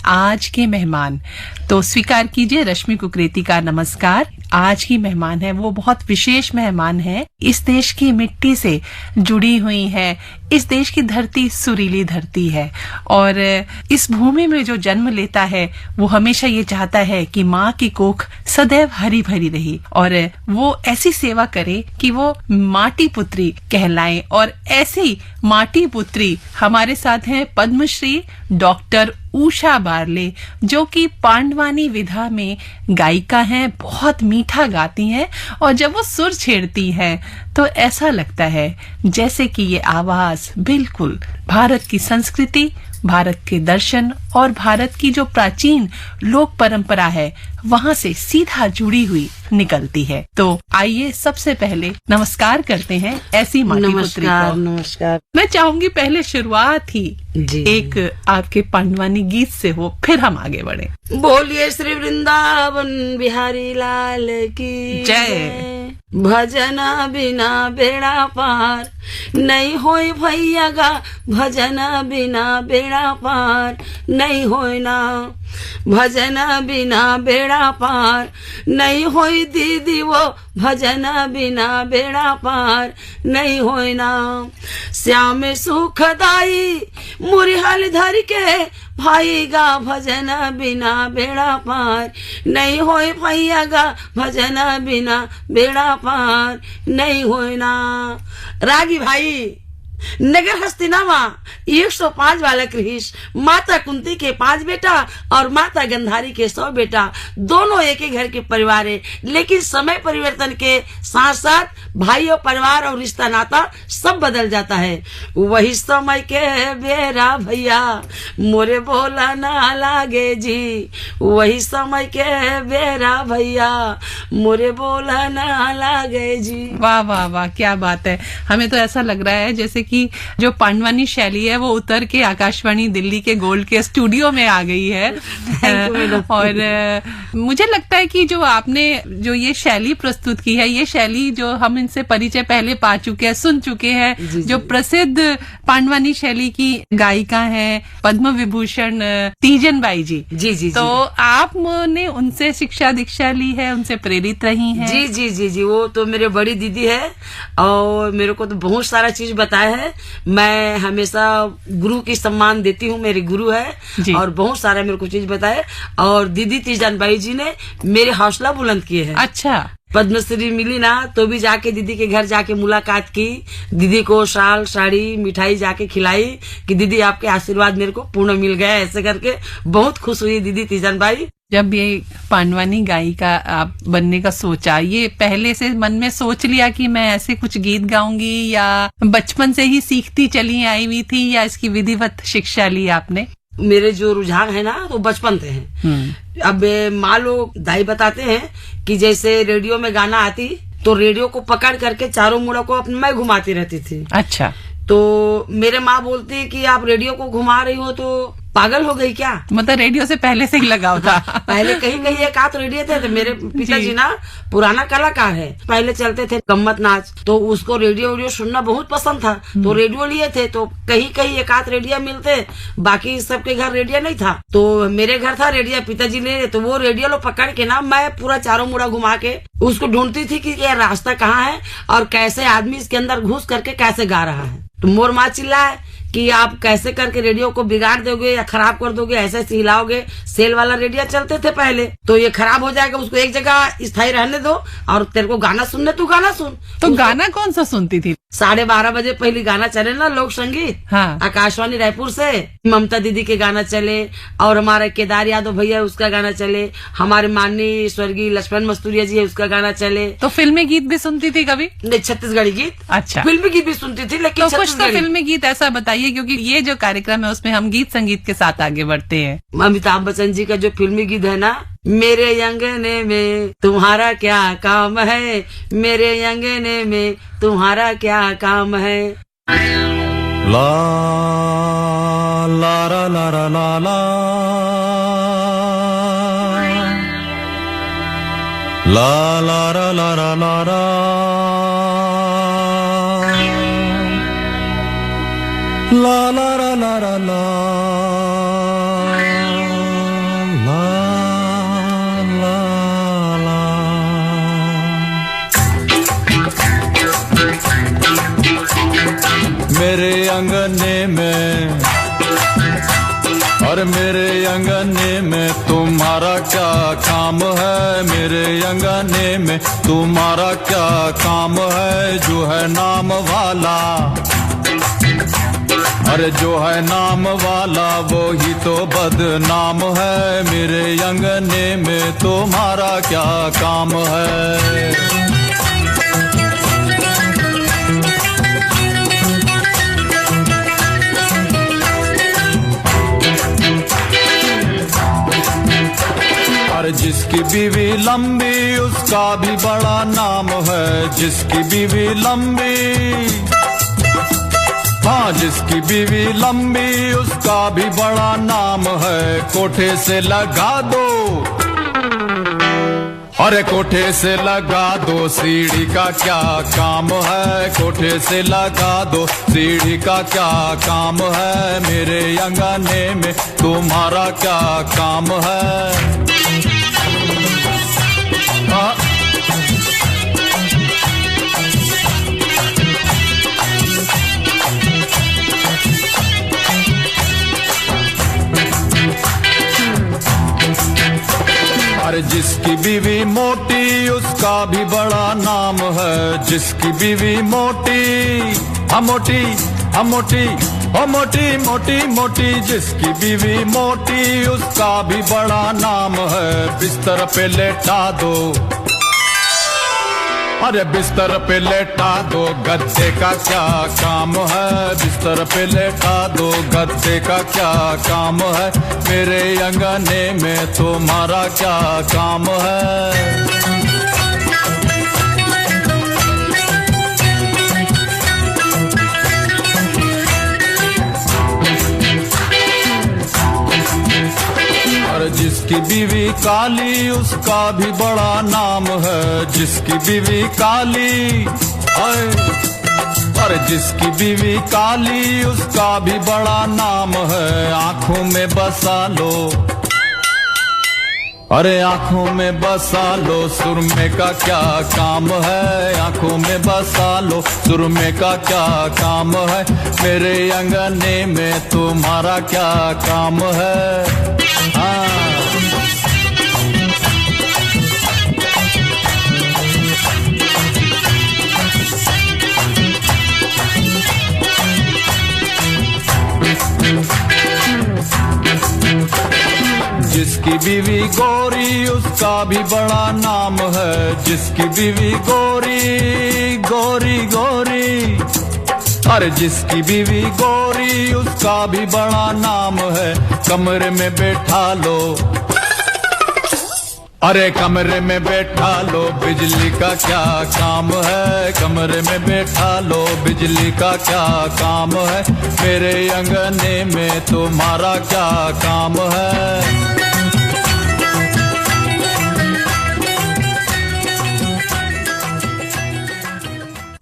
आज के मेहमान। तो स्वीकार कीजिए रश्मि कुकरेती का नमस्कार। आज की मेहमान है वो बहुत विशेष मेहमान है, इस देश की मिट्टी से जुड़ी हुई है। इस देश की धरती सुरीली धरती है और इस भूमि में जो जन्म लेता है वो हमेशा ये चाहता है कि माँ की कोख सदैव हरी भरी रही और वो ऐसी सेवा करे कि वो माटी पुत्री कहलाए। और ऐसी माटी पुत्री हमारे साथ हैं पद्मश्री डॉक्टर उषा बारले, जो कि पांडवानी विधा में गायिका हैं, बहुत मीठा गाती हैं और जब वो सुर छेड़ती हैं तो ऐसा लगता है जैसे कि ये आवाज बिल्कुल भारत की संस्कृति, भारत के दर्शन और भारत की जो प्राचीन लोक परंपरा है वहां से सीधा जुड़ी हुई निकलती है। तो आइए सबसे पहले नमस्कार करते हैं ऐसी माटी पुत्री को। नमस्कार। मैं चाहूंगी पहले शुरुआत ही एक आपके पांडवानी गीत से हो, फिर हम आगे बढ़े। बोलिए श्री वृंदावन बिहारी लाल की जय। भजना बिना बेड़ा पार नहीं होई भैया गा, भजना बिना बेड़ा पार नहीं होई ना, भजना बिना बेड़ा पार नहीं होई दीदी वो, भजना बिना बेड़ा पार नहीं होई ना। श्याम सुखदाई मुरी हाल धर के भाई गा, भजना बिना बेड़ा पार नहीं होई भैया गा, भजना बिना बेड़ा पार नहीं होई ना। रागी भाई नगर हस्तिनामा 105 वाला कृष, माता कुंती के 5 बेटा और माता गंधारी के 100 बेटा, दोनों एक ही घर के परिवार है। लेकिन समय परिवर्तन के साथ साथ भाई और परिवार और रिश्ता नाता सब बदल जाता है। वही समय के बेरा भैया मोरे बोला ना लागे जी, वही समय के बेरा भैया मोरे बोला ना लागे जी। वाह वाह वाह, क्या बात है। हमें तो ऐसा लग रहा है जैसे कि जो पांडवानी शैली है वो उतर के आकाशवाणी दिल्ली के गोल्ड के स्टूडियो में आ गई है। और मुझे लगता है कि जो आपने जो ये शैली प्रस्तुत की है, ये शैली जो हम इनसे परिचय पहले पा चुके हैं, सुन चुके हैं, जो प्रसिद्ध पांडवानी शैली की गायिका हैं पद्म विभूषण तीजन बाई जी। जी तो आपने उनसे शिक्षा दीक्षा ली है, उनसे प्रेरित रही हैं? जी जी जी जी, वो तो मेरे बड़ी दीदी है और मेरे को तो बहुत सारा चीज बताया है। मैं हमेशा गुरु की सम्मान देती हूँ, मेरे गुरु है और बहुत सारा मेरे को चीज बताया। और दीदी तीजन बाई जी ने मेरे हौसला बुलंद किए हैं। अच्छा। पद्मश्री मिली ना तो भी जाके दीदी के घर जाके मुलाकात की, दीदी को शाल साड़ी मिठाई जाके खिलाई कि दीदी आपके आशीर्वाद मेरे को पूर्ण मिल गया। ऐसे करके बहुत खुश हुई दीदी तीजन बाई। जब ये पांडवानी गायिका आप बनने का सोचा, ये पहले से मन में सोच लिया कि मैं ऐसे कुछ गीत गाऊंगी, या बचपन से ही सीखती चली आई हुई थी, या इसकी विधिवत शिक्षा ली आपने? मेरे जो रुझान है ना वो बचपन से है। अब माँ लोग दाई बताते हैं कि जैसे रेडियो में गाना आती तो रेडियो को पकड़ करके चारों मुड़ा को अपने मैं घुमाती रहती थी। अच्छा। तो मेरे माँ बोलती कि आप रेडियो को घुमा रही हो तो पागल हो गई क्या? मतलब रेडियो से पहले से ही लगाव था? पहले कहीं कहीं एक आध रेडियो थे। तो मेरे पिताजी ना पुराना कलाकार है, पहले चलते थे गम्मत नाच, तो उसको रेडियो सुनना बहुत पसंद था, तो रेडियो लिए थे। तो कहीं कहीं एक आध रेडियो मिलते, बाकी सबके घर रेडियो नहीं था। तो मेरे घर था रेडियो, पिताजी ने, तो वो रेडियो लो पकड़ के ना मैं पूरा चारों मुड़ा घुमा के उसको ढूंढती थी कि ये रास्ता कहाँ है और कैसे आदमी इसके अंदर घुस करके कैसे गा रहा है। तो मोर माँ चिल्लाए कि आप कैसे करके रेडियो को बिगाड़ दोगे या खराब कर दोगे, ऐसे ऐसे हिलाओगे। सेल वाला रेडियो चलते थे पहले, तो ये खराब हो जाएगा, उसको एक जगह स्थायी रहने दो और तेरे को गाना सुनने, तू गाना सुन। तो गाना कौन सा सुनती थी? 12:30 बजे पहले गाना चले ना लोक संगीत। हाँ। आकाशवाणी रायपुर से ममता दीदी के गाना चले और हमारे केदार यादव भैया उसका गाना चले, हमारे माननीय स्वर्गीय लक्ष्मण मस्तूरिया जी है उसका गाना चले। तो फिल्मी गीत भी सुनती थी कभी? नहीं, छत्तीसगढ़ी गीत। अच्छा। फिल्मी गीत भी सुनती थी, लेकिन तो कुछ तो फिल्मी गीत ऐसा बताइए, क्योंकि ये जो कार्यक्रम है उसमें हम गीत संगीत के साथ आगे बढ़ते हैं। अमिताभ बच्चन जी का जो फिल्मी गीत है ना, मेरे अंगने में तुम्हारा क्या काम है, मेरे अंगने में तुम्हारा क्या काम है। ला ला रा ला रा ला ला ला ला रा ला रा ला रा ला ला रा ला रा ला मेरे अंगने में, और मेरे अंगने में तुम्हारा क्या काम है, मेरे अंगने में तुम्हारा क्या काम है। जो है नाम वाला, अरे जो है नाम वाला वो ही तो बदनाम है। मेरे अंगने में तुम्हारा क्या काम है। और जिसकी बीवी लंबी उसका भी बड़ा नाम है, जिसकी बीवी लंबी, हाँ जिसकी बीवी लंबी उसका भी बड़ा नाम है। कोठे से लगा दो, अरे कोठे से लगा दो, सीढ़ी का क्या काम है, कोठे से लगा दो, सीढ़ी का क्या काम है। मेरे अंगने में तुम्हारा क्या काम है। अरे जिसकी बीवी मोटी उसका भी बड़ा नाम है, जिसकी बीवी मोटी, हम मोटी, हम मोटी, ओ मोटी मोटी मोटी, जिसकी बीवी मोटी उसका भी बड़ा नाम है। बिस्तर पे लेटा दो, अरे बिस्तर पे लेटा दो, गद्दे का क्या काम है, बिस्तर पे लेटा दो, गद्दे का क्या काम है। मेरे अंगने में तुम्हारा क्या काम है। जिसकी बीवी काली उसका भी बड़ा नाम है, जिसकी बीवी काली, और जिसकी बीवी काली उसका भी बड़ा नाम है। आंखों में बसा लो, अरे आंखों में बसा लो, सुरमे का क्या काम है, आंखों में बसा लो, सुरमे का क्या काम है। मेरे अंगने में तुम्हारा क्या काम है। जिसकी बीवी गोरी उसका भी बड़ा नाम है, जिसकी बीवी गोरी गोरी गोरी, अरे जिसकी बीवी गोरी उसका भी बड़ा नाम है। कमरे में बैठा लो, अरे कमरे में बैठा लो, बिजली का क्या काम है, कमरे में बैठा लो, बिजली का क्या काम है। मेरे अंगने में तुम्हारा क्या काम है।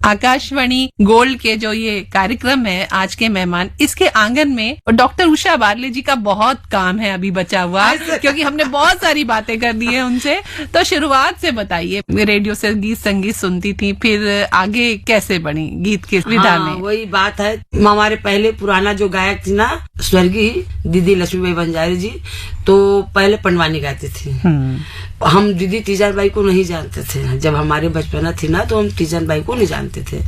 आकाशवाणी गोल्ड के जो ये कार्यक्रम है, आज के मेहमान, इसके आंगन में डॉक्टर उषा बारले जी का बहुत काम है अभी बचा हुआ, क्योंकि हमने बहुत सारी बातें कर दी है उनसे। तो शुरुआत से बताइए, रेडियो से गीत संगीत सुनती थी, फिर आगे कैसे बनी गीत के विधा में? वही बात है, हमारे पहले पुराना जो गायक थी ना, स्वर्गीय दीदी लक्ष्मीबाई बंजारे जी, तो पहले पंडवानी गाती थी। हम दीदी तीजन बाई को नहीं जानते थे, जब हमारे बचपना थी ना तो हम तीजन बाई को नहीं जानते थे,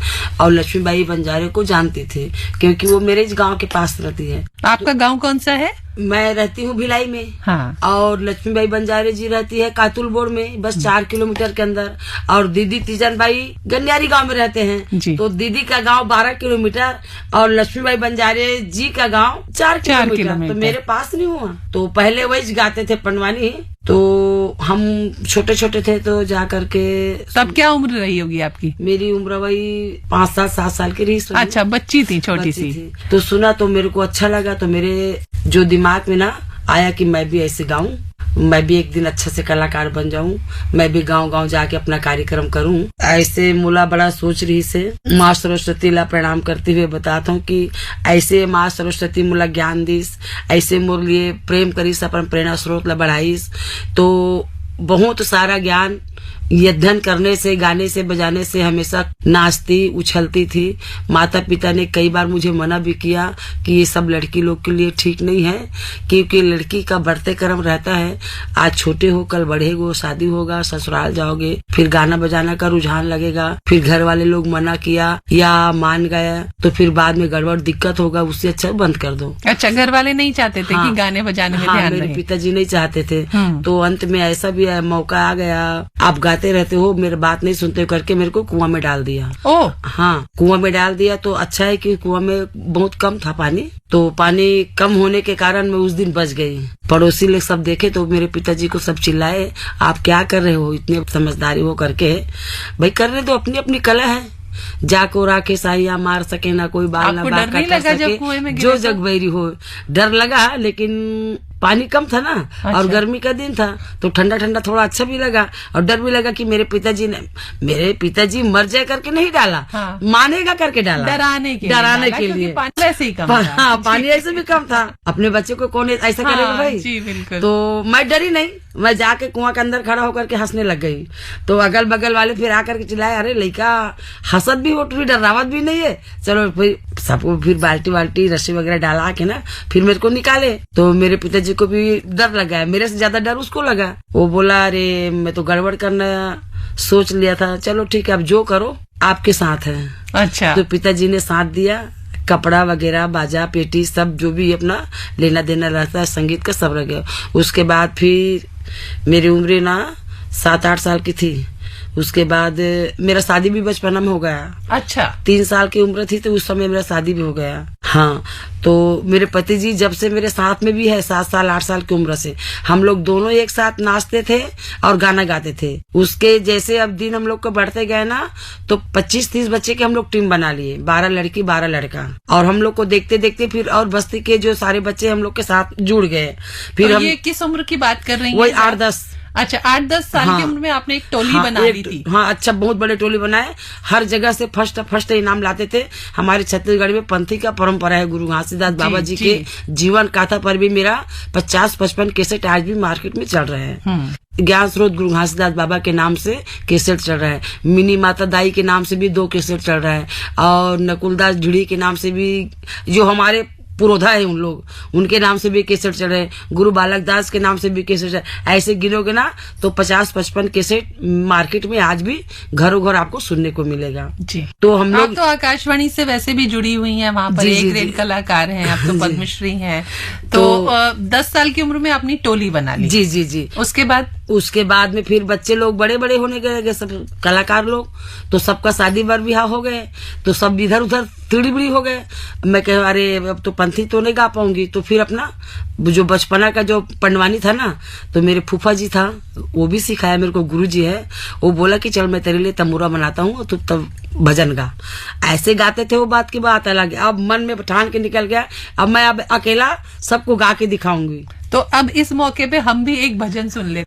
और लक्ष्मीबाई बंजारे को जानते थे क्योंकि वो मेरे गांव के पास रहती है। आपका गांव कौन सा है? मैं रहती हूँ भिलाई में। हाँ। और लक्ष्मीबाई बंजारे जी रहती है कातुल बोर्ड में, बस 4 किलोमीटर के अंदर। और दीदी तीजन बाई गन्यारी गांव में रहते हैं, तो दीदी का गांव 12 किलोमीटर और लक्ष्मीबाई बंजारे जी का गांव 4 किलोमीटर। तो मेरे पास नहीं हुआ। तो पहले वही गाते थे पंडवानी, तो हम छोटे छोटे थे तो जा करके। तब क्या उम्र रही होगी आपकी? मेरी उम्र वही 5-7 साल की रही। अच्छा, बच्ची थी, छोटी सी। तो सुना तो मेरे को अच्छा लगा, तो मेरे जो दिमाग में ना आया कि मैं भी ऐसे गाऊं, मैं भी एक दिन अच्छा से कलाकार बन जाऊं, मैं भी गांव गांव जाके अपना कार्यक्रम करूं। ऐसे मुला बड़ा सोच रही से माँ सरस्वती ला प्रणाम करते हुए बताता हूँ कि ऐसे माँ सरस्वती मुला ज्ञान दीस, ऐसे मोर लिए प्रेम करीस, अपन प्रेरणा स्रोत ला बढ़ाईस, तो बहुत सारा ज्ञान ये अध्ययन करने से, गाने से, बजाने से हमेशा नाचती उछलती थी। माता पिता ने कई बार मुझे मना भी किया कि ये सब लड़की लोग के लिए ठीक नहीं है, क्योंकि लड़की का बढ़ते क्रम रहता है। आज छोटे हो, कल बढ़े हो, शादी होगा, ससुराल जाओगे, फिर गाना बजाना का रुझान लगेगा, फिर घर वाले लोग मना किया या मान गया तो फिर बाद में गड़बड़ दिक्कत होगा, उससे अच्छा बंद कर दो। अच्छा, घर वाले नहीं चाहते थे कि गाने बजाने में ध्यान मेरे रहे? पिताजी नहीं चाहते थे। तो अंत में ऐसा भी मौका आ गया, आप गाते रहते हो, मेरी बात नहीं सुनते हो करके मेरे को कुआं में डाल दिया। ओ हाँ, कुआं में डाल दिया। तो अच्छा है कि कुआं में बहुत कम था पानी, तो पानी कम होने के कारण मैं उस दिन बच गई। पड़ोसी लोग सब देखे तो मेरे पिताजी को सब चिल्लाए, आप क्या कर रहे हो इतने समझदारी हो करके। भाई करने दो, अपनी अपनी कला है, जाको राखे साइया मार सके ना कोई बाल ना आपको बाका डर नहीं कर लगा जब सके, कुएं में गिरे जो तो? जग बैरी हो। डर लगा, लेकिन पानी कम था ना। अच्छा। और गर्मी का दिन था तो ठंडा ठंडा थोड़ा अच्छा भी लगा, और डर भी लगा कि मेरे पिताजी मर जाए करके नहीं डाला। हाँ। मानेगा करके डाला, डराने के लिए। पानी वैसे ही कम था। हाँ, पानी ऐसे भी कम था, अपने बच्चे को कौन ऐसा हाँ, करेगा भाई। जी बिल्कुल। तो मैं डरी नहीं, मैं जाके कुआं के अंदर खड़ा होकर के हंसने लग गई। तो अगल बगल वाले फिर आकर के चिल्लाए, अरे लड़का हंसत भी हो, डरावत भी नहीं है। चलो फिर सबको फिर बाल्टी रस्सी वगैरह डाला के ना फिर मेरे को निकाले। तो मेरे पिताजी को भी डर लगा, मेरे से ज्यादा डर उसको लगा। वो बोला, अरे मैं तो गड़बड़ करना सोच लिया था, चलो ठीक है, अब जो करो आपके साथ है। अच्छा। तो पिताजी ने साथ दिया, कपड़ा वगैरह, बाजा पेटी सब जो भी अपना लेना देना रहता है संगीत का सब रह गया। उसके बाद फिर मेरी उम्र ना 7-8 साल की थी। उसके बाद मेरा शादी भी बचपना में हो गया। अच्छा। 3 साल की उम्र थी तो उस समय मेरा शादी भी हो गया। हाँ, तो मेरे पति जी जब से मेरे साथ में भी है 7 साल 8 साल की उम्र से, हम लोग दोनों एक साथ नाचते थे और गाना गाते थे। उसके जैसे अब दिन हम लोग को बढ़ते गए ना, तो 25-30 बच्चे के हम लोग टीम बना लिए, 12 लड़की 12 लड़का। और हम लोग को देखते देखते फिर और बस्ती के जो सारे बच्चे हम लोग के साथ जुड़ गए। फिर तो हम ये किस उम्र की बात कर रही हैं? वही 8-10। अच्छा, 8-10 साल हाँ, की उम्र में आपने एक टोली हाँ, बना ली थी। हाँ, अच्छा, बहुत बड़े टोली बनाए, हर जगह से फर्स्ट इनाम लाते थे। हमारे छत्तीसगढ़ में पंथी का परंपरा है, गुरु घासीदास बाबा जी के जीवन गाथा पर भी मेरा 50-55 कैसेट आज भी मार्केट में चल रहे हैं। ज्ञान स्रोत गुरु घासीदास बाबा के नाम से कैसेट चल रहा है, मिनी माता दाई के नाम से भी 2 कैसेट चल रहा है, और नकुलदास झुड़ी के नाम से भी, जो हमारे पुरोधा है उन लोग, उनके नाम से भी कैसेट चल रहे हैं, गुरु बालक दास के नाम से भी कैसेट चल, ऐसे गिनोगे ना तो 50-55 कैसेट मार्केट में आज भी घरों घर आपको सुनने को मिलेगा। जी। तो हम लोग आप तो आकाशवाणी से वैसे भी जुड़ी हुई हैं, वहाँ पर एक रेल कलाकार हैं, आप तो पद्मश्री हैं। तो 10 साल की उम्र में अपनी टोली बना ली। जी जी जी। उसके बाद में फिर बच्चे लोग बड़े बड़े होने गए, सब कलाकार लोग, तो सबका शादी विवाह हो गए, तो सब इधर उधर तिड़ी बिड़ी हो गए। मैं कह, अरे अब तो पंथी तो नहीं गा पाऊंगी। तो फिर अपना जो बचपना का जो पंडवानी था ना, तो मेरे फूफा जी था, वो भी सिखाया मेरे को, गुरु जी है, वो बोला कि चल मैं तेरे लिए तंबूरा बनाता हूँ, तो तब भजन गा। ऐसे गाते थे, वो बात की बात अलग है। अब मन में ठान के निकल गया, अब मैं अब अकेला सबको गा के दिखाऊंगी। तो अब इस मौके पे हम भी एक भजन सुन लेते।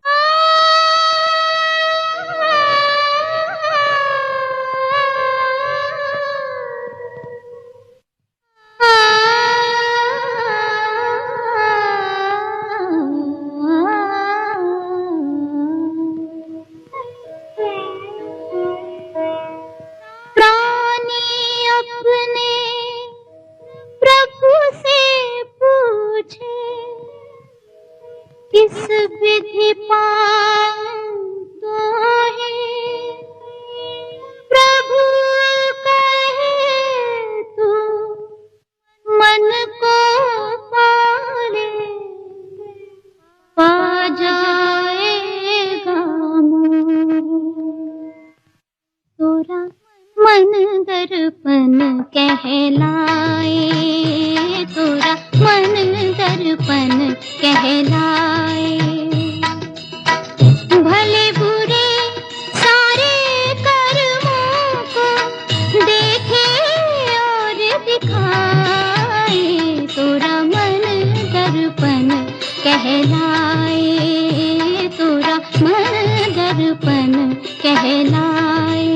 किस विधि पातो है प्रभु कहे तू मन को पाले पा जाएगा तोरा मन दर्पण कहलाए, तोरा मन दर्पण कहलाए। भले बुरे सारे कर्मों को देखे और दिखाए, तोरा मन दर्पण कहलाए, तोरा मन दर्पण कहलाए।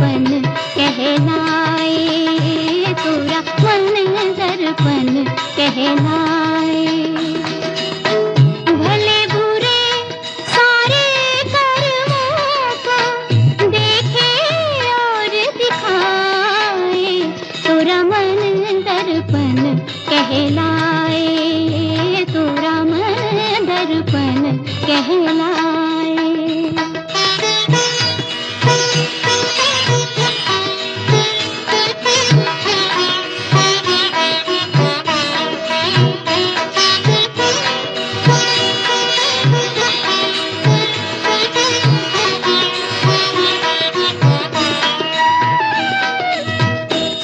दर्पण कहलाए, तोरा मन दर्पण कहलाए। भले बुरे सारे कर्मों को देखे और दिखाए, तोरा मन दर्पण कहलाए, तोरा मन दर्पण कहलाए।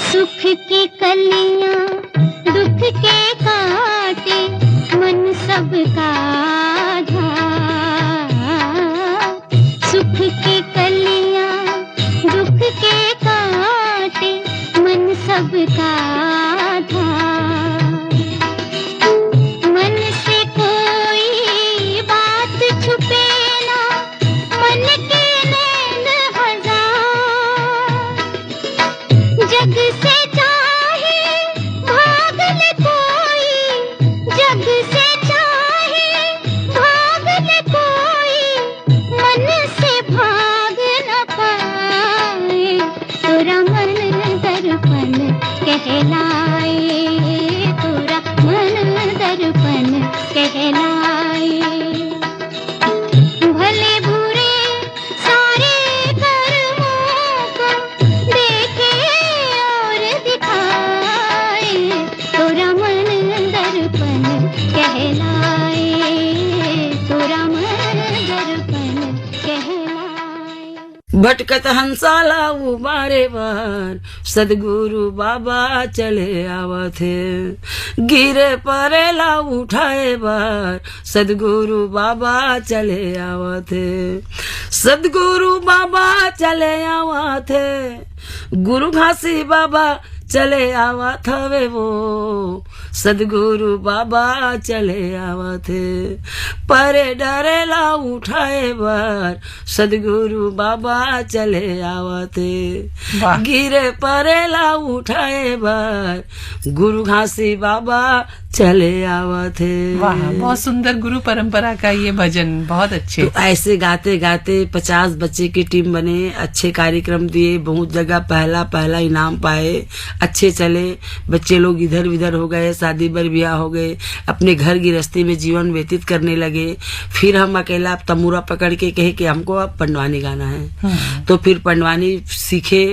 सुख की कलियां दुख के काटे, मन सबका आधा। सुख की कलियां दुख के काटे, मन सबका आधा। मन से कोई बात छुपे ना, मन के नैन हजार। जग से चाहे भाग ले कोई, जग से चाहे भाग ले कोई, मन से भाग न पाए, तोरा मन दर्पण कहलाए, तोरा मन दर्पण कहलाए। भले बुरे सारे कर्मों को देखे और दिखाए, तोरा मन दर्पण कहलाए, तोरा मन दर्पण कहलाए। भटकत हंसाला उबारे बार, सदगुरु बाबा चले आवत है। गिरे परेला उठाए बार, सदगुरु बाबा चले आवत है। सदगुरु बाबा चले आवत है, गुरु घासी बाबा चले आवत हवे वो, सदगुरु बाबा चले आवत है। परे डरेला उठाए बार, सदगुरु बाबा चले आवत है। वाह। गिरे परेला उठाए बार, गुरु घासी बाबा चले आवत है। वाह, बहुत सुंदर गुरु परंपरा का ये भजन, बहुत अच्छे। तो ऐसे गाते गाते 50 बच्चे की टीम बने, अच्छे कार्यक्रम दिए, बहुत जगह पहला इनाम पाए, अच्छे चले। बच्चे लोग इधर उधर हो गए, शादी बर ब्याह हो गए, अपने घर गृहस्थी में जीवन व्यतीत करने लगे। फिर हम अकेला तमूरा पकड़ के कहे कि हमको अब पंडवानी गाना है। तो फिर पंडवानी सीखे,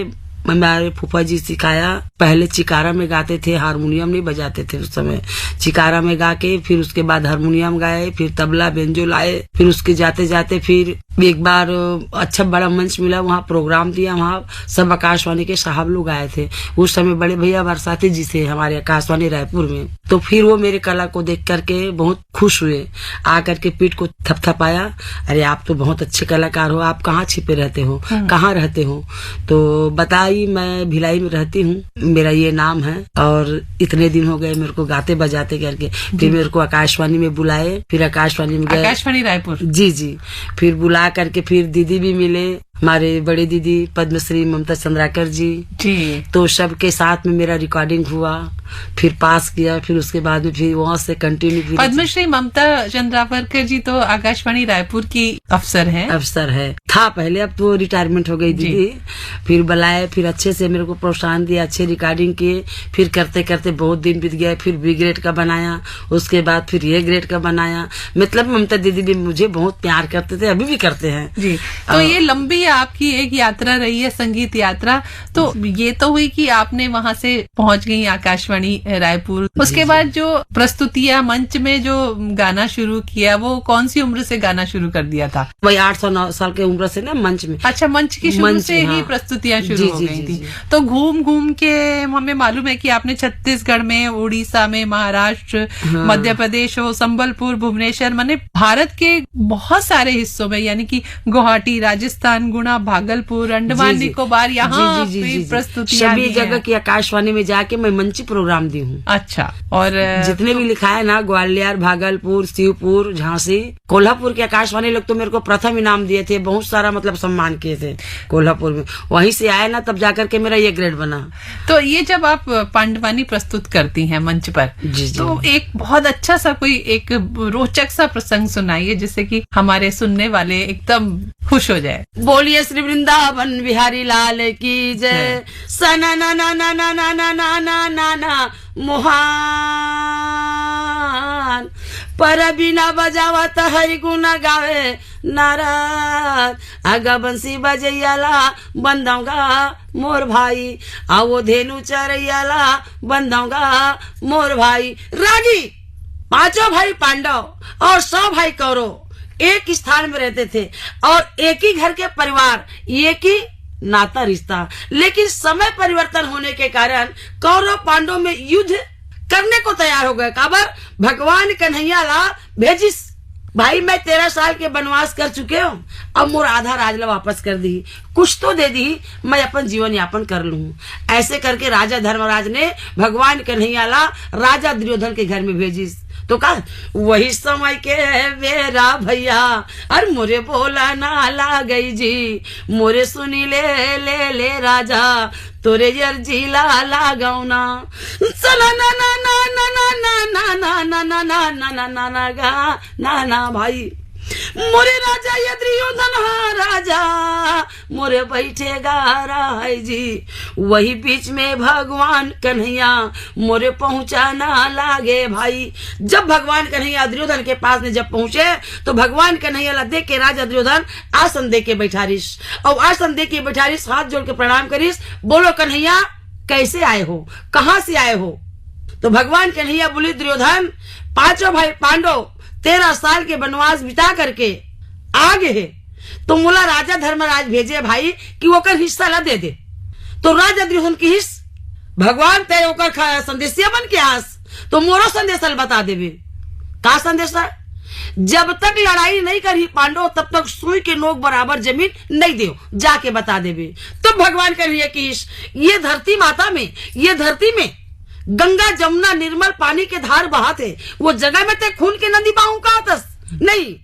हमारे फूफा जी सिखाया। पहले चिकारा में गाते थे, हारमोनियम नहीं बजाते थे उस समय। चिकारा में गा के फिर उसके बाद हारमोनियम गाए, फिर तबला बेंजो लाए। फिर उसके जाते जाते फिर एक बार अच्छा बड़ा मंच मिला, वहाँ प्रोग्राम दिया। वहाँ सब आकाशवाणी के साहब लोग आए थे। उस समय बड़े भैया बरसाती जी थे हमारे आकाशवाणी रायपुर में। तो फिर वो मेरे कला को देख करके बहुत खुश हुए, आ करके पीठ को थपथपाया, अरे आप तो बहुत अच्छे कलाकार हो, आप कहाँ छिपे रहते हो, कहाँ रहते हो? तो बताई मैं भिलाई में रहती हूँ, मेरा ये नाम है, और इतने दिन हो गए मेरे को गाते बजाते करके। फिर मेरे को आकाशवाणी में बुलाए, फिर आकाशवाणी में गए, आकाशवाणी रायपुर। जी। फिर बुला करके फिर दीदी भी मिले, हमारे बड़े दीदी पद्मश्री ममता चंद्राकर जी। तो सबके साथ में मेरा रिकॉर्डिंग हुआ, फिर पास किया। फिर उसके बाद में फिर वहाँ से कंटिन्यू। पद्मश्री ममता चंद्राकर जी तो आकाशवाणी रायपुर की अफसर है था पहले, अब तो रिटायरमेंट हो गई दीदी। फिर बुलाए, फिर अच्छे से मेरे को प्रोत्साहन दिया, अच्छे रिकॉर्डिंग किए। फिर करते करते बहुत दिन बीत गया, फिर बी ग्रेड का बनाया, उसके बाद फिर ए ग्रेड का बनाया। मतलब ममता दीदी भी मुझे बहुत प्यार करते थे, अभी भी करते हैं जी। तो ये लंबी आपकी एक यात्रा रही है, संगीत यात्रा। तो ये तो हुई कि आपने वहाँ से पहुँच गई आकाशवाणी रायपुर। उसके बाद जो प्रस्तुतियां मंच में जो गाना शुरू किया, वो कौन सी उम्र से गाना शुरू कर दिया था? वही 8-9 साल के उम्र से ना मंच में। अच्छा, मंच की शुरू से ही प्रस्तुतियां शुरू हो गई थी। तो घूम घूम के हमें मालूम है कि आपने छत्तीसगढ़ में, उड़ीसा में, महाराष्ट्र, मध्य प्रदेश हो, संबलपुर, भुवनेश्वर, माने भारत के बहुत सारे हिस्सों में, यानी कि गुवाहाटी, राजस्थान, गुना, भागलपुर, अंडमान निकोबार, यहाँ प्रस्तुतियां सभी जगह की आकाशवाणी में जाके मैं मंची प्रोग्राम दी हूँ। अच्छा, और जितने भी लिखा है ना, ग्वालियर, भागलपुर, शिवपुर, झांसी, कोल्हापुर की आकाशवाणी लोग तो मेरे को प्रथम इनाम दिए थे, बहुत सारा मतलब सम्मान किए थे कोल्हापुर में। वहीं से आया ना, तब जाकर के मेरा ये ग्रेड बना। तो ये जब आप पांडवानी प्रस्तुत करती हैं मंच पर, जी। तो एक बहुत अच्छा सा कोई एक रोचक सा प्रसंग सुनाइए जिससे कि हमारे सुनने वाले एकदम खुश हो जाए। बोलिए श्री वृंदावन बिहारी लाल की जय। सना ना ना ना ना ना ना ना ना ना ना मोहान, पर बिना बजावत हरि गुण गावे नारद। आगा बंसी बजैयाला बंदौगा मोर भाई, आवो धेनु चरैयाला बंदौगा मोर भाई। रागी 5 भाई पांडव और 100 भाई कौरव एक स्थान में रहते थे और एक ही घर के परिवार, एक ही नाता रिश्ता। लेकिन समय परिवर्तन होने के कारण कौरव पांडव में युद्ध करने को तैयार हो गए। काबर भगवान कन्हैया ला भेजिस, भाई मैं 13 साल के वनवास कर चुके हूँ, अब मोर आधा राजला वापस कर दी, कुछ तो दे दी, मैं अपन जीवन यापन कर लूं। ऐसे करके राजा धर्मराज ने भगवान कन्हैया ला राजा दुर्योधन के घर में भेजिस। तो कहा वही समय के मेरा भैया, अरे मोरे बोला ना ला गई जी, मोरे सुनी ले ले ले राजा, तोरे अर्जी ला गौना। चला ना ना ना ना ना ना ना ना ना ना ना ना ना ना गा ना ना भाई, मोरे राजा ये दुर्योधन राजा, मोरे बैठेगा राय जी। वही बीच में भगवान कन्हैया मोरे पहुंचाना लागे भाई। जब भगवान कन्हैया दुर्योधन के पास में जब पहुंचे तो भगवान कन्हैया ला देख के राजा दुर्योधन आसन दे के बैठारिस, और आसन दे के बैठारिस, हाथ जोड़ के प्रणाम करिस। बोलो कन्हैया कैसे आए हो, कहां से आए हो? तो भगवान कन्हैया बोली दुर्योधन 5 भाई पांडव 13 साल के वनवास बिता करके आ गए, तो मोला राजा धर्मराज भेजे भाई कि ओकर हिस्सा ला दे दे। तो राजा दुर्योधन की हिस्स भगवान ते ओकर संदेशिया बन के आस, तो मोरो संदेश बता देवे। का संदेशा? जब तक लड़ाई नहीं करी पांडव तब तक सुई के नोक बराबर जमीन नहीं दे, जाके बता देवे। तब भगवान कन्हैया की हिस्स, ये धरती माता में, ये धरती में गंगा जमुना निर्मल पानी के धार बहाते, वो जगह में ते खून के नदी बहाऊं का तस नहीं।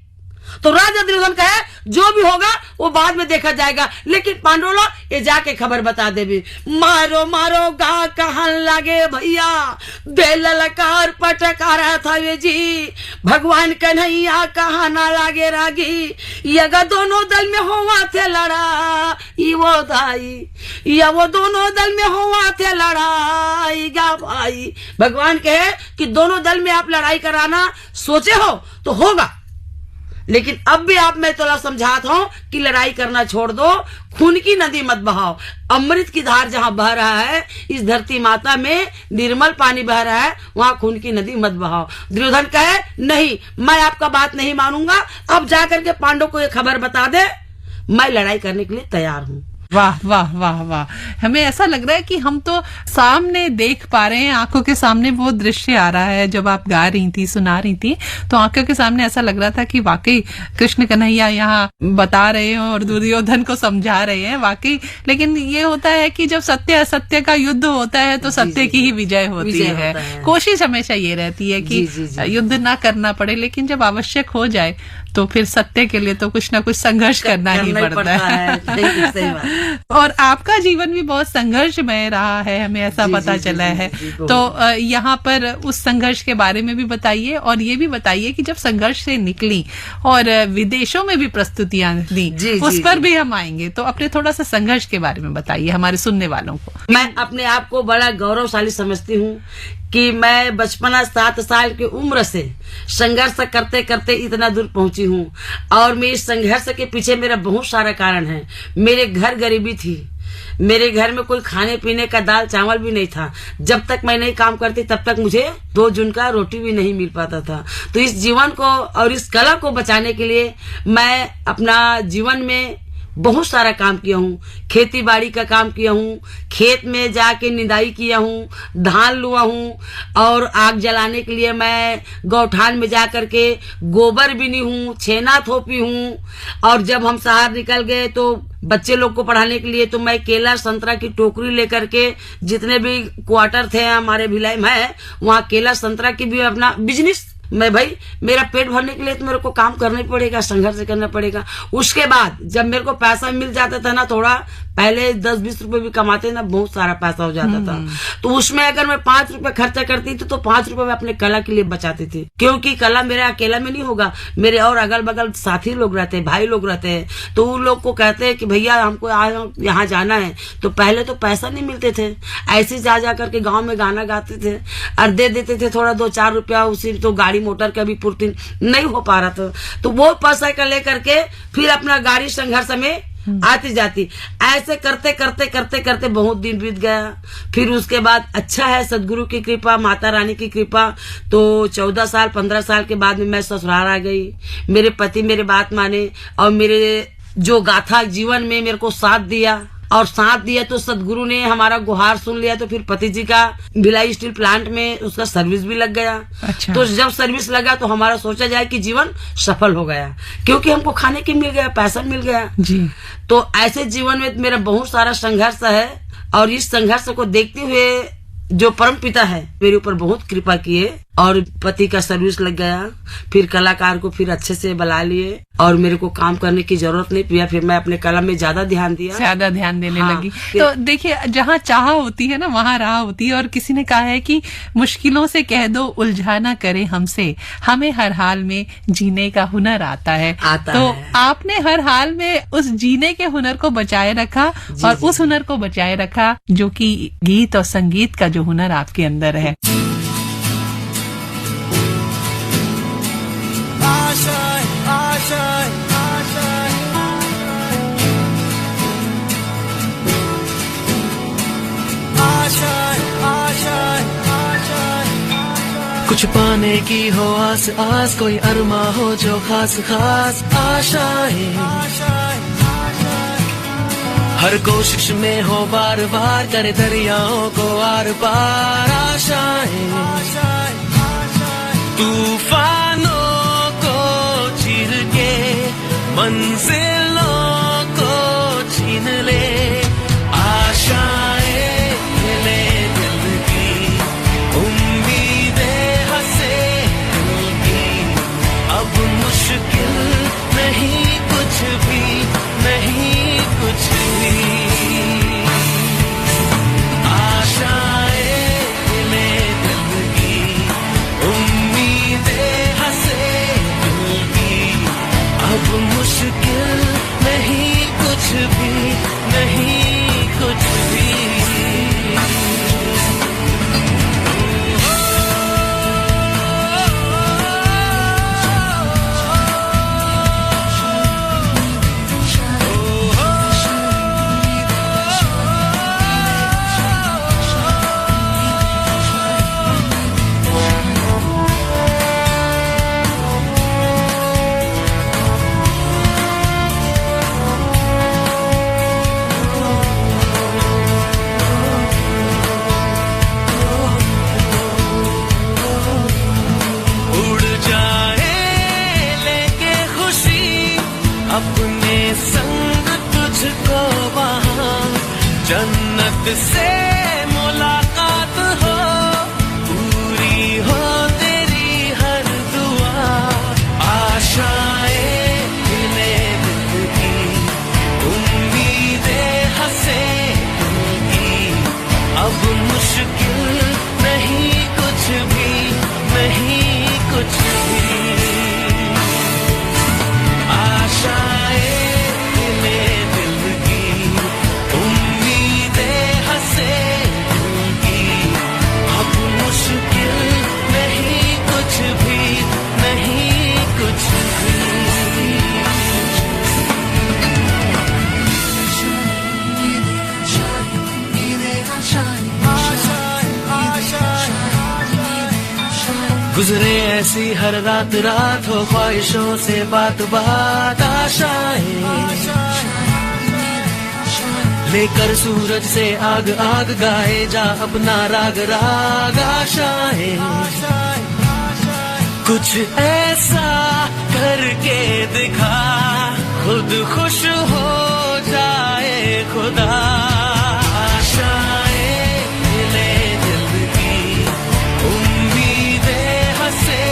तो राजा दुर्योधन कहे जो भी होगा वो बाद में देखा जाएगा, लेकिन पांडवों ये जाके खबर बता देवी। मारो मारो गा कहन लागे भैया, दे ललकार पटकारा था वे जी, भगवान कन्हैया कहा ना लागे रागी, यगा दोनों दल में हुआ थे लड़ाई वो दाई, या वो दोनों दल में हुआ थे लड़ाई गा भाई। भगवान कहे कि दोनों दल में आप लड़ाई कराना सोचे हो तो होगा, लेकिन अब भी आप मैं थोड़ा समझाता हूं कि लड़ाई करना छोड़ दो, खून की नदी मत बहाओ। अमृत की धार जहां बह रहा है, इस धरती माता में निर्मल पानी बह रहा है, वहां खून की नदी मत बहाओ। दुर्योधन कहे नहीं, मैं आपका बात नहीं मानूंगा, अब जाकर के पांडव को ये खबर बता दे, मैं लड़ाई करने के लिए तैयार हूं। वाह वाह वाह वाह, हमें ऐसा लग रहा है कि हम तो सामने देख पा रहे हैं, आंखों के सामने वो दृश्य आ रहा है। जब आप गा रही थी, सुना रही थी, तो आंखों के सामने ऐसा लग रहा था कि वाकई कृष्ण कन्हैया यहाँ बता रहे हैं और दुर्योधन को समझा रहे हैं वाकई। लेकिन ये होता है कि जब सत्य असत्य का युद्ध होता है तो सत्य की ही विजय होती है। कोशिश हमेशा ये रहती है कि युद्ध ना करना पड़े, लेकिन जब आवश्यक हो जाए तो फिर सत्य के लिए तो कुछ ना कुछ संघर्ष करना ही पड़ता है। और आपका जीवन भी बहुत संघर्षमय रहा है, हमें ऐसा पता चला है। तो यहाँ पर उस संघर्ष के बारे में भी बताइए, और ये भी बताइए कि जब संघर्ष से निकली और विदेशों में भी प्रस्तुतियां दी, उस पर भी हम आएंगे। तो अपने थोड़ा सा संघर्ष के बारे में बताइए हमारे सुनने वालों को। मैं अपने आप को बड़ा गौरवशाली समझती हूँ कि मैं बचपना 7 साल की उम्र से संघर्ष करते करते इतना दूर पहुंची हूँ। और मैं इस संघर्ष के पीछे मेरा बहुत सारा कारण है। मेरे घर गरीबी थी, मेरे घर में कोई खाने पीने का दाल चावल भी नहीं था। जब तक मैं नहीं काम करती तब तक मुझे 2 जून का रोटी भी नहीं मिल पाता था। तो इस जीवन को और इस कला को बचाने के लिए मैं अपना जीवन में बहुत सारा काम किया हूँ। खेती बाड़ी का काम किया हूँ, खेत में जाके निदाई किया हूँ, धान लुआ हूँ, और आग जलाने के लिए मैं गौठान में जा करके गोबर बीनी हूँ, छेना थोपी हूँ। और जब हम शहर निकल गए तो बच्चे लोग को पढ़ाने के लिए तो मैं केला संतरा की टोकरी लेकर के, जितने भी क्वार्टर थे हमारे भिलाई में, वहाँ केला संतरा की भी अपना बिजनेस मैं भाई मेरा पेट भरने के लिए तो मेरे को काम करना ही पड़ेगा, संघर्ष करना पड़ेगा। उसके बाद जब मेरे को पैसा मिल जाता था ना, थोड़ा पहले 10-20 रुपए भी कमाते ना, बहुत सारा पैसा हो जाता था, तो उसमें अगर मैं 5 रुपए खर्चा करती थी तो 5 रुपए मैं अपने कला के लिए बचाती थी, क्योंकि कला मेरे अकेला में नहीं होगा, मेरे और अगल बगल साथी लोग रहते हैं, भाई लोग रहते हैं, तो उन लोग को कहते हैं कि भैया हमको आज यहाँ जाना है, तो पहले तो पैसा नहीं मिलते थे, ऐसे जा करके गाँव में गाना गाते थे और दे देते थे थोड़ा 2-4 रुपया, उसी तो गाड़ी मोटर का भी पूर्ति नहीं हो पा रहा था, तो वो पैसा का लेकर के फिर अपना गाड़ी संघर्ष में आती जाती, ऐसे करते करते करते करते बहुत दिन बीत गया। फिर उसके बाद अच्छा है सदगुरु की कृपा, माता रानी की कृपा, तो 14 साल 15 साल के बाद में मैं ससुराल आ गई। मेरे पति मेरे बात माने और मेरे जो गाथा जीवन में मेरे को साथ दिया, और साथ दिया तो सदगुरु ने हमारा गुहार सुन लिया, तो फिर पति जी का भिलाई स्टील प्लांट में उसका सर्विस भी लग गया। अच्छा। तो जब सर्विस लगा तो हमारा सोचा जाए कि जीवन सफल हो गया, क्योंकि हमको खाने की मिल गया, पैसा मिल गया जी। तो ऐसे जीवन में मेरा बहुत सारा संघर्ष है, और इस संघर्ष को देखते हुए जो परम पिता है मेरे ऊपर बहुत कृपा किए, और पति का सर्विस लग गया, फिर कलाकार को फिर अच्छे से बुला लिए, और मेरे को काम करने की जरूरत नहीं पिया, फिर मैं अपने कला में ज्यादा ध्यान देने लगी। तो देखिए, जहाँ चाह होती है ना वहाँ राह होती है, और किसी ने कहा है कि मुश्किलों से कह दो उलझा ना करे हमसे, हमें हर हाल में जीने का हुनर आता है। आपने हर हाल में उस जीने के हुनर को बचाए रखा, और उस हुनर को बचाए रखा जो कि गीत और संगीत का जो हुनर आपके अंदर है। कुछ पाने की हो आस आस, कोई अरमा हो जो खास खास आशाएं, हर कोशिश में हो बार बार करे दरियाओं को आर पार आशाएं, तूफानों को चीर के मंजिलों को छीन ले, आशाएं ले दिल की, उम्मीदें हंसे दिल की, अब मुश्किल नहीं कुछ भी, नहीं कुछ भी, आशाएं ले दिल की, उम्मीदें हंसे दिल की, अब मुश्किल नहीं कुछ भी, नहीं कुछ भी। अपने संग तुझको वहाँ जन्नत से मुलाकात हो, पूरी हो तेरी हर दुआ, आशाएं मिले दिल की, उम्मीदें हंसे दिल की, अब मुश्किल नहीं कुछ भी, नहीं कुछ भी, आशाएं मिले दिल की, उम्मीदें हंसे दिल की, अब मुश्किल नहीं कुछ भी, नहीं कुछ भी। गुजरे ऐसी हर रात रात हो ख्वाहिशों से बात बात, आशाएं लेकर सूरज से आग आग गाए जा अपना राग राग, आशाएं कुछ ऐसा करके दिखा खुद खुश हो जाए खुदा, आशाएं मिले दिल की, उम्मीदें हंसे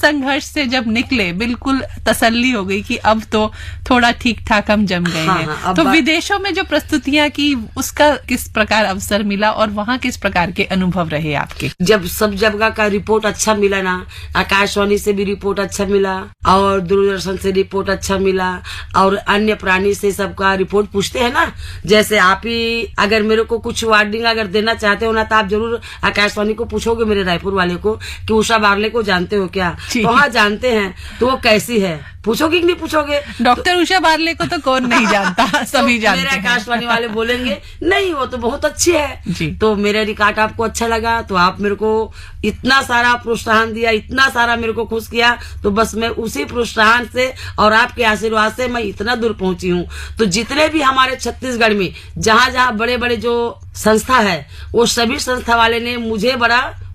संघर्ष से जब निकले बिल्कुल तसल्ली हो गई कि अब तो थोड़ा ठीक ठाक हम जम गए हाँ, हैं। हाँ, तो विदेशों में जो प्रस्तुतियां की उसका किस प्रकार अवसर मिला और वहाँ किस प्रकार के अनुभव रहे आपके? जब सब जगह का रिपोर्ट अच्छा मिला ना, आकाशवाणी से भी रिपोर्ट अच्छा मिला और दूरदर्शन से रिपोर्ट अच्छा मिला और अन्य प्राणी से सबका रिपोर्ट पूछते हैं ना, जैसे आप ही अगर मेरे को कुछ वार्निंग अगर देना चाहते हो ना तो आप जरूर आकाशवाणी को पूछोगे मेरे रायपुर वाले को कि उषा बारले को जानते हो क्या? जी। तो हाँ जानते हैं। तो वो कैसी है पूछोगे कि नहीं पूछोगे? डॉक्टर उषा बारले को तो कौन नहीं जानता, सभी तो जानते मेरे हैं। आकाशवाणी वाले बोलेंगे नहीं वो तो बहुत अच्छी है। जी। तो मेरा रिकॉर्ड आपको अच्छा लगा तो आप मेरे को इतना सारा प्रोत्साहन दिया, इतना सारा मेरे को खुश किया, तो बस मैं उसी प्रोत्साहन से और आपके आशीर्वाद से मैं इतना दूर पहुंची हूँ। तो जितने भी हमारे छत्तीसगढ़ में जहाँ जहाँ बड़े बड़े जो संस्था है वो सभी संस्था वाले ने मुझे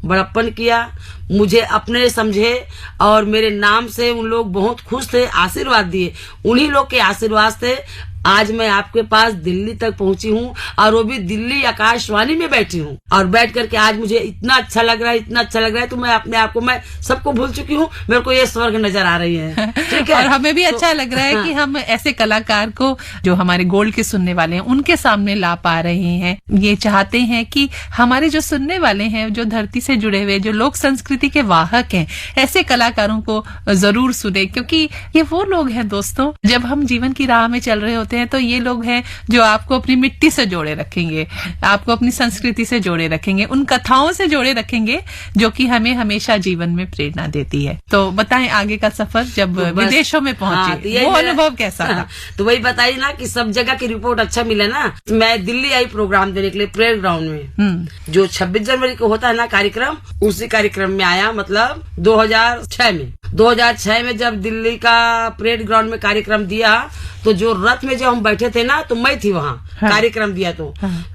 बड़प्पन किया, मुझे अपने समझे और मेरे नाम से उन लोग बहुत खुश थे, आशीर्वाद दिए। उन्हीं लोग के आशीर्वाद से आज मैं आपके पास दिल्ली तक पहुंची हूँ और वो भी दिल्ली आकाशवाणी में बैठी हूँ और बैठ करके आज मुझे इतना अच्छा लग रहा है, इतना अच्छा लग रहा है। तो मैं अपने आप को मैं सबको भूल चुकी हूँ, मेरे को ये स्वर्ग नजर आ रही है। ठीक है और हमें भी तो, अच्छा लग रहा है कि हम ऐसे कलाकार को जो हमारे गोल्ड के सुनने वाले हैं उनके सामने ला पा रहे हैं। ये चाहते हैं कि हमारे जो सुनने वाले हैं, जो धरती से जुड़े हुए, जो लोक संस्कृति के वाहक हैं, ऐसे कलाकारों को जरूर सुने, क्योंकि ये वो लोग हैं दोस्तों, जब हम जीवन की राह में चल रहे होते हैं तो ये लोग हैं जो आपको अपनी मिट्टी से जोड़े रखेंगे, आपको अपनी संस्कृति से जोड़े रखेंगे, उन कथाओं से जोड़े रखेंगे जो कि हमें हमेशा जीवन में प्रेरणा देती है। तो बताएं आगे का सफर जब तो बस- विदेशों में पहुंचे, हाँ, तो यही वो मेरा- अनुभव कैसा था? तो वही बताइए ना कि सब जगह की रिपोर्ट अच्छा मिले ना। मैं दिल्ली आई प्रोग्राम देने के लिए परेड ग्राउंड में, जो 26 जनवरी को होता है ना कार्यक्रम, उसी कार्यक्रम में आया, मतलब 2006 में। 2006 में जब दिल्ली का परेड ग्राउंड में कार्यक्रम दिया तो जो रथ में जब हम बैठे थे ना तो मैं थी वहाँ। हाँ। कार्यक्रम दिया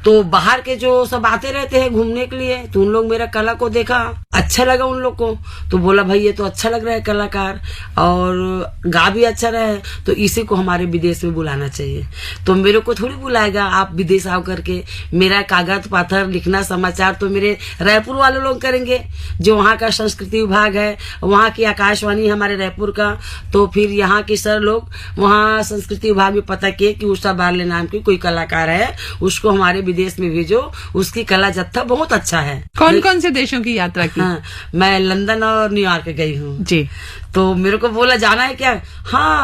तो बाहर के जो सब आते रहते हैं घूमने के लिए, तो उन लोग मेरा कला को देखा, अच्छा लगा उन लोग को, तो बोला भाई ये तो अच्छा लग रहा है कलाकार और गा भी अच्छा रहा है, तो इसी को हमारे विदेश में बुलाना चाहिए। तो मेरे को थोड़ी बुलाएगा आप विदेश आओ करके, मेरा कागज पाथर लिखना समाचार तो मेरे रायपुर वाले लोग करेंगे, जो वहाँ का संस्कृति विभाग है, वहाँ की आकाशवाणी हमारे रायपुर का। तो फिर यहाँ के सर लोग वहाँ संस्कृति विभाग में पता किए कि उषा बारले नाम की कोई कलाकार है, उसको हमारे विदेश में भेजो, उसकी कला जत्था बहुत अच्छा है। कौन कौन से देशों की यात्रा की? हाँ, मैं लंदन और न्यूयॉर्क गई हूँ। जी। तो मेरे को बोला जाना है क्या? हाँ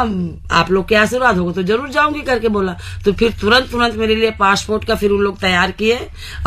आप लोग के आशीर्वाद होगा तो जरूर जाऊंगी करके बोला। तो फिर तुरंत मेरे लिए पासपोर्ट का फिर उन लोग तैयार किए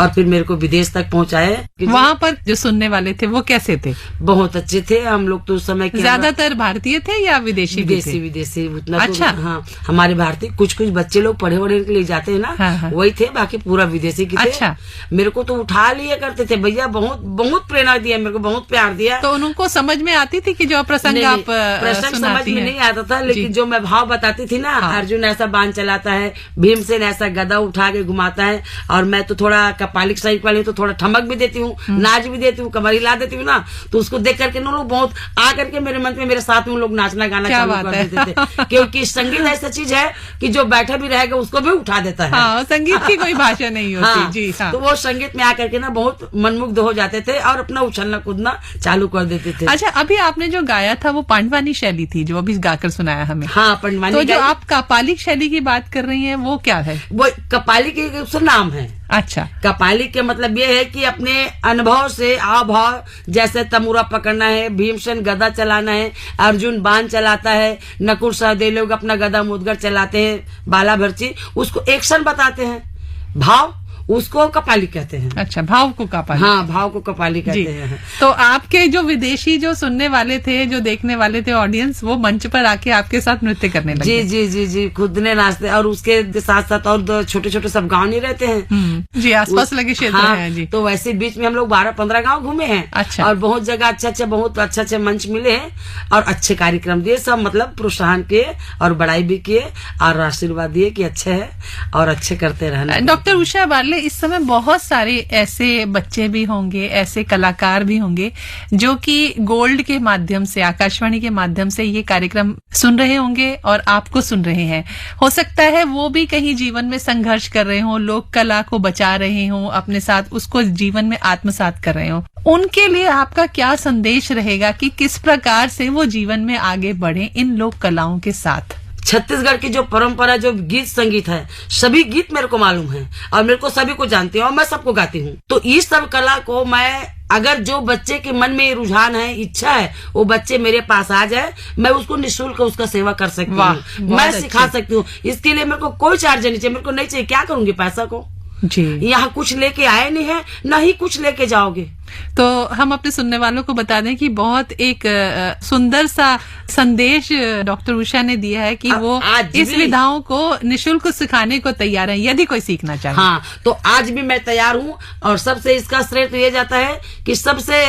और फिर मेरे को विदेश तक पहुंचाए। वहाँ पर जो सुनने वाले थे वो कैसे थे? बहुत अच्छे थे हम लोग तो उस समय के। ज्यादातर भारतीय थे या विदेशी भी थे? विदेशी उतना अच्छा। तो, हाँ हमारे भारतीय कुछ बच्चे लोग पढ़े के लिए जाते हैं ना, हाँ, हाँ। वही थे, बाकी पूरा विदेशी की थे। अच्छा। मेरे को तो उठा लिया करते थे भैया, बहुत प्रेरणा दिया मेरे को, बहुत प्यार दिया। तो उनको समझ में आती थी कि जो प्रसंग नहीं, आप प्रसंग समझ सुनाती में हैं? नहीं आता था, लेकिन जी। जो मैं भाव बताती थी ना, हाँ। अर्जुन ऐसा बांध चलाता है, भीमसेन ऐसा गदा उठा के घुमाता है, और मैं तो थोड़ा कपालिक साइड वाली तो थोड़ा ठमक भी देती हूँ, नाच भी देती हूँ, कमर हिला देती हूँ ना, तो उसको देख करके ना लोग बहुत आ करके मेरे मन में मेरे साथ में लोग नाचना गाना क्या चालू बात कर है। देते थे। क्योंकि संगीत ऐसा चीज है कि जो बैठा भी रहेगा उसको भी उठा देता है। हाँ, संगीत की कोई भाषा नहीं होती। हाँ, जी हाँ। तो वो संगीत में आकर के ना बहुत मनमुग्ध हो जाते थे और अपना उछलना कूदना चालू कर देते थे। अच्छा, अभी आपने जो गाया था वो पांडवानी शैली थी जो अभी गाकर सुनाया हमें। हाँ पंडवानी। तो जो आप कपालिक शैली की बात कर रही हैं वो क्या है? वो कपाली के उसका नाम है। अच्छा। कपाली के मतलब ये है कि अपने अनुभव से आभाव, जैसे तमुरा पकड़ना है, भीमसेन गदा चलाना है, अर्जुन बाण चलाता है, नकुल सहदेव लोग अपना गदा मुदगर चलाते हैं, बाला भरची, उसको एक्शन बताते हैं, भाव उसको कपाली कहते हैं। अच्छा, भाव को कपाली। हाँ, भाव को कपाली जी। कहते हैं। तो आपके जो विदेशी जो सुनने वाले थे, जो देखने वाले थे ऑडियंस, वो मंच पर आके आपके साथ नृत्य करने लगे? जी जी जी जी, खुद ने नाचते, और उसके साथ साथ और छोटे छोटे सब गाँव नहीं रहते हैं। जी, आसपास लगे क्षेत्र हाँ, हैं। जी। तो वैसे बीच में हम लोग 12-15 गांव घूमे हैं। अच्छा। और बहुत जगह बहुत अच्छे मंच मिले हैं और अच्छे कार्यक्रम दिए, सब मतलब प्रोत्साहन किए और बड़ाई भी किए और आशीर्वाद दिए कि अच्छे है और अच्छे करते रहना। डॉक्टर उषा बारले, इस समय बहुत सारे ऐसे बच्चे भी होंगे, ऐसे कलाकार भी होंगे जो कि गोल्ड के माध्यम से, आकाशवाणी के माध्यम से ये कार्यक्रम सुन रहे होंगे और आपको सुन रहे हैं। हो सकता है वो भी कहीं जीवन में संघर्ष कर रहे हों, लोक कला को बचा रहे हों, अपने साथ उसको जीवन में आत्मसात कर रहे हों, उनके लिए आपका क्या संदेश रहेगा कि किस प्रकार से वो जीवन में आगे बढ़े इन लोक कलाओं के साथ? छत्तीसगढ़ की जो परंपरा, जो गीत संगीत है, सभी गीत मेरे को मालूम है और मेरे को सभी को जानती हूँ और मैं सबको गाती हूँ। तो इस सब कला को मैं, अगर जो बच्चे के मन में रुझान है, इच्छा है, वो बच्चे मेरे पास आ जाए, मैं उसको निःशुल्क उसका सेवा कर सकती हूँ, मैं सिखा सकती हूँ। इसके लिए मेरे को कोई चार्ज नहीं चाहिए, मेरे को नहीं चाहिए। क्या करूंगी पैसा को? जी, यहाँ कुछ लेके आए नहीं है, न ही कुछ लेके जाओगे। तो हम अपने सुनने वालों को बता दें कि बहुत एक सुंदर सा संदेश डॉक्टर उषा ने दिया है कि वो इस विधाओं को निःशुल्क सिखाने को तैयार है यदि कोई सीखना चाहे। हाँ, तो आज भी मैं तैयार हूँ। और सबसे इसका श्रेय तो ये जाता है कि सबसे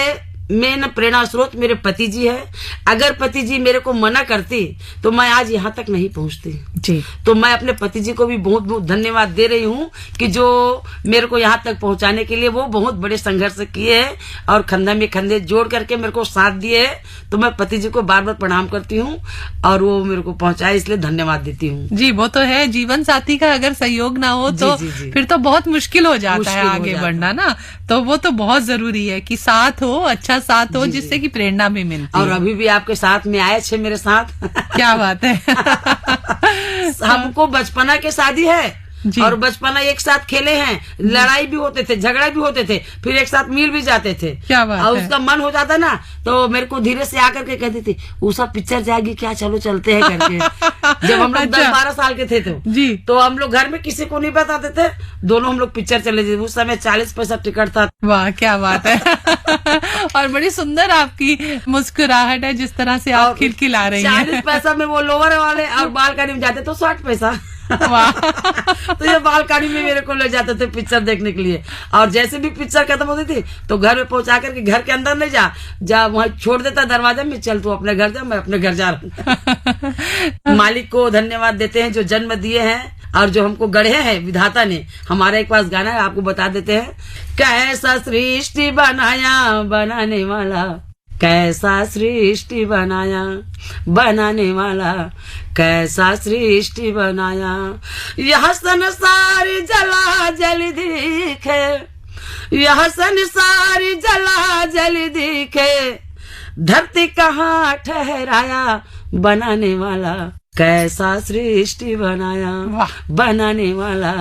मेन प्रेरणा स्रोत मेरे पति जी है। अगर पति जी मेरे को मना करती तो मैं आज यहाँ तक नहीं पहुँचती जी। तो मैं अपने पति जी को भी बहुत बहुत धन्यवाद दे रही हूँ कि जो मेरे को यहाँ तक पहुँचाने के लिए वो बहुत बड़े संघर्ष किए हैं और खंडे में खंडे जोड़ करके मेरे को साथ दिए है। तो मैं पति जी को बार बार प्रणाम करती हूँ और वो मेरे को पहुँचाए, इसलिए धन्यवाद देती हूँ। जी, वो तो है, जीवन साथी का अगर सहयोग ना हो तो फिर तो बहुत मुश्किल हो जाता है आगे बढ़ना ना। तो वो तो बहुत जरूरी है कि साथ हो, अच्छा साथ हो, जिससे कि प्रेरणा भी मिलती है। और अभी भी आपके साथ में आए छे मेरे साथ। क्या बात है। हमको बचपना के शादी है और बचपना एक साथ खेले हैं, लड़ाई भी होते थे, झगड़ा भी होते थे, फिर एक साथ मिल भी जाते थे। क्या बात और है। उसका मन हो जाता ना तो मेरे को धीरे से आकर के कहती थी, वो सब पिक्चर जाएगी क्या, चलो चलते हैं करके। जब हम लोग 10-12 साल के थे तो हम लोग घर में किसी को नहीं बताते थे, दोनों हम लोग पिक्चर चले थे। उस समय 40 पैसा टिकट था। वाह, क्या बात है। और बड़ी सुंदर आपकी मुस्कुराहट है, जिस तरह से आप खिलखिला रही हैं। 40 पैसा में वो लोअर वाले और बालकनी में जाते तो 60 पैसा। तो ये बालकनी में मेरे को ले जाते थे पिक्चर देखने के लिए। और जैसे भी पिक्चर खत्म होती थी तो घर में पहुंचा करके, घर के अंदर नहीं जा वहाँ छोड़ देता दरवाजे में, चल तू अपने घर जा, मैं अपने घर जा रहा हूँ। मालिक को धन्यवाद देते हैं जो जन्म दिए हैं और जो हमको गढ़े हैं विधाता ने। हमारे एक पास गाना है, आपको बता देते हैं। कैसा सृष्टि बनाया बनाने वाला, कैसा सृष्टि बनाया बनाने वाला, कैसा सृष्टि बनाया। यह संसार जला जल दिखे, यह संसार जला जल दिखे, धरती कहाँ ठहराया बनाने वाला, कैसा सृष्टि बनाया बनाने वाला,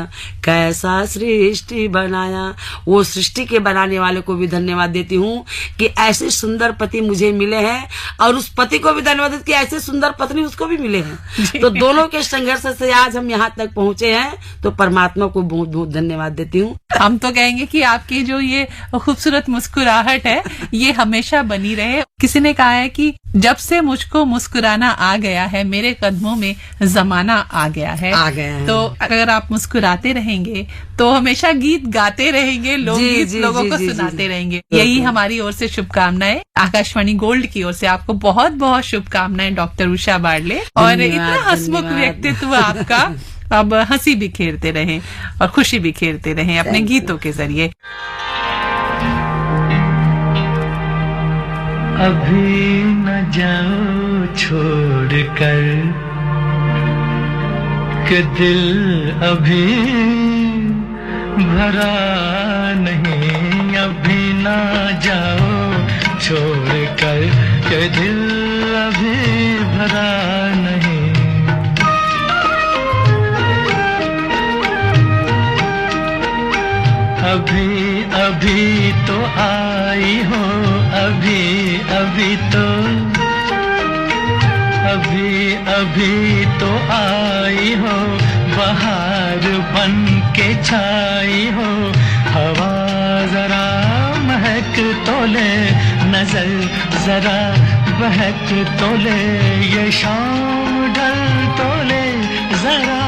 कैसा सृष्टि बनाया। वो सृष्टि के बनाने वाले को भी धन्यवाद देती हूँ कि ऐसे सुंदर पति मुझे मिले हैं और उस पति को भी धन्यवाद देती कि ऐसे सुंदर पत्नी उसको भी मिले हैं। तो दोनों के संघर्ष से आज हम यहाँ तक पहुँचे हैं, तो परमात्मा को बहुत बहुत धन्यवाद देती हूँ। हम तो कहेंगे कि आपकी जो ये खूबसूरत मुस्कुराहट है ये हमेशा बनी रहे। किसी ने कहा है कि जब से मुझको मुस्कुराना आ गया है, मेरे कदमों में जमाना आ गया है। तो अगर आप मुस्कुराते रहेंगे तो हमेशा गीत गाते रहेंगे, लोकगीत लोगों को सुनाते रहेंगे। यही हमारी ओर से शुभकामनाएं, आकाशवाणी गोल्ड की ओर से आपको बहुत बहुत शुभकामनाएं डॉक्टर उषा बारले। और इतना हंसमुख व्यक्तित्व आपका, अब हंसी बिखेरते रहें और खुशी बिखेरते रहें अपने गीतों के जरिए। अभी न जाओ छोड़ कर कि दिल अभी भरा नहीं, अभी न जाओ छोड़ कर कि दिल अभी भरा नहीं। अभी अभी तो आई हो, अभी अभी तो, अभी अभी तो आई हो, बहार बन के छाई हो। हवा जरा महक तो ले, नजर जरा बहक तो ले, ये शाम ढल तो ले जरा,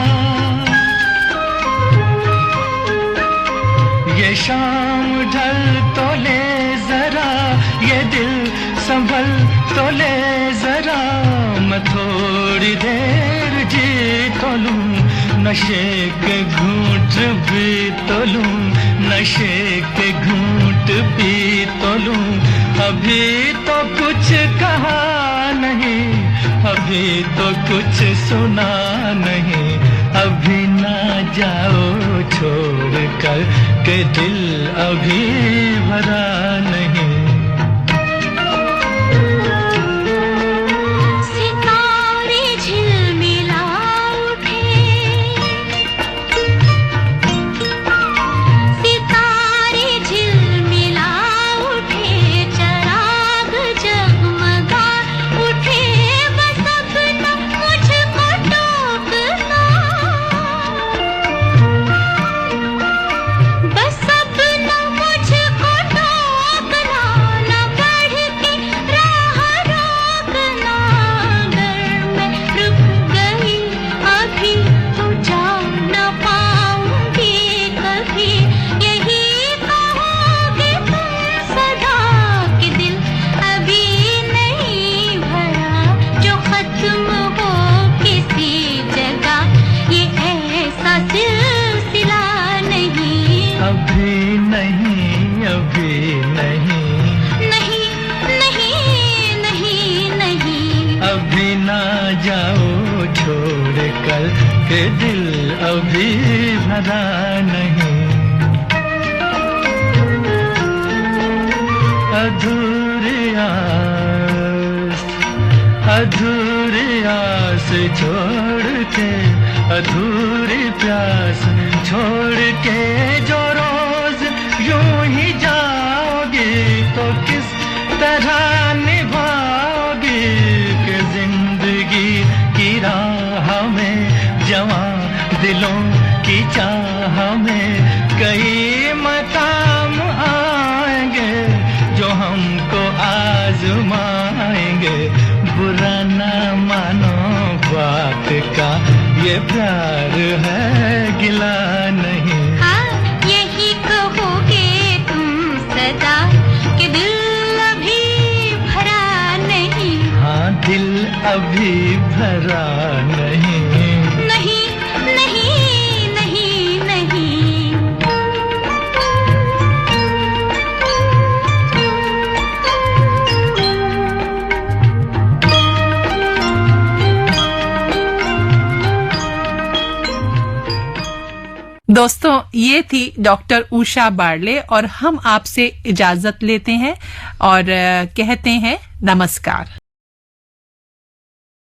ये शाम ढल तो ले जरा, ये दिल संभल तो ले जरा। मैं थोड़ी देर जी तो लूं, नशे के घूंट भी तो लूं, नशे के घूंट भी तो लूं। अभी तो कुछ कहा नहीं, अभी तो कुछ सुना नहीं, अभी ना जाओ छोड़ कर के दिल अभी भरा नहीं। अभी नहीं, अभी नहीं, नहीं नहीं नहीं नहीं, अभी ना जाओ छोड़ कर के दिल अभी भरा नहीं। अधूरी आस छोड़ के, अधूरी प्यास छोड़ के जो रोज यूं ही जाओगी तो किस तरह निभाओगी कि जिंदगी की राह में जवां दिलों की चाह में कई मकाम आएंगे जो हमको आजमाएंगे। बुरा ना मानो बात का, ये प्यार है गिला नहीं। हाँ यही कहोगे तुम सदा कि दिल अभी भरा नहीं। हाँ दिल अभी भरा नहीं, नहीं नहीं नहीं नहीं, दोस्तों ये थी डॉक्टर उषा बारले और हम आपसे इजाजत लेते हैं और कहते हैं नमस्कार।